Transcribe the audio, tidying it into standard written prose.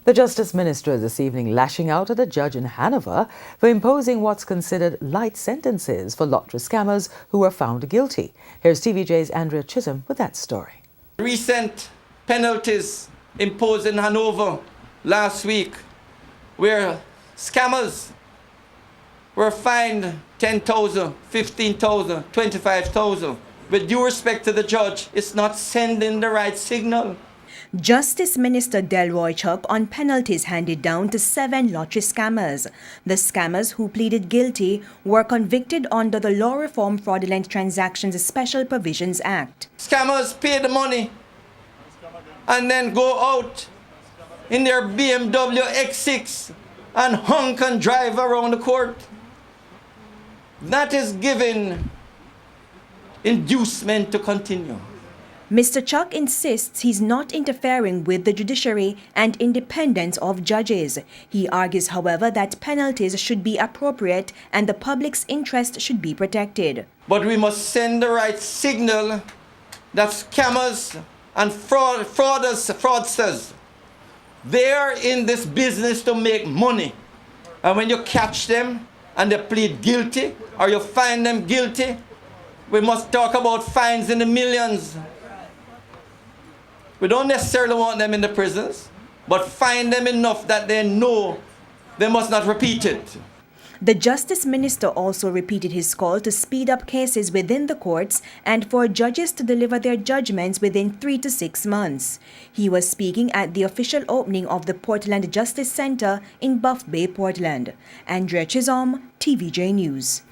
The Justice Minister is this evening lashing out at a judge in Hanover for imposing what's considered light sentences for lottery scammers who were found guilty. Here's TVJ's Andrea Chisholm with that story. Recent penalties imposed in Hanover last week, where scammers were fined 10,000, 15,000, 25,000. With due respect to the judge, it's not sending the right signal. Justice Minister Delroy Chuck on penalties handed down to 7 lottery scammers. The scammers who pleaded guilty were convicted under the Law Reform Fraudulent Transactions Special Provisions Act. Scammers pay the money and then go out in their BMW X6 and honk and drive around the court. That is giving inducement to continue. Mr. Chuck insists he's not interfering with the judiciary and independence of judges. He argues, however, that penalties should be appropriate and the public's interest should be protected. But we must send the right signal that scammers and fraudsters, they are in this business to make money. And when you catch them and they plead guilty or you find them guilty, we must talk about fines in the millions. We don't necessarily want them in the prisons, but fine them enough that they know they must not repeat it. The Justice Minister also repeated his call to speed up cases within the courts and for judges to deliver their judgments within 3 to 6 months. He was speaking at the official opening of the Portland Justice Center in Buff Bay, Portland. Andrea Chisholm, TVJ News.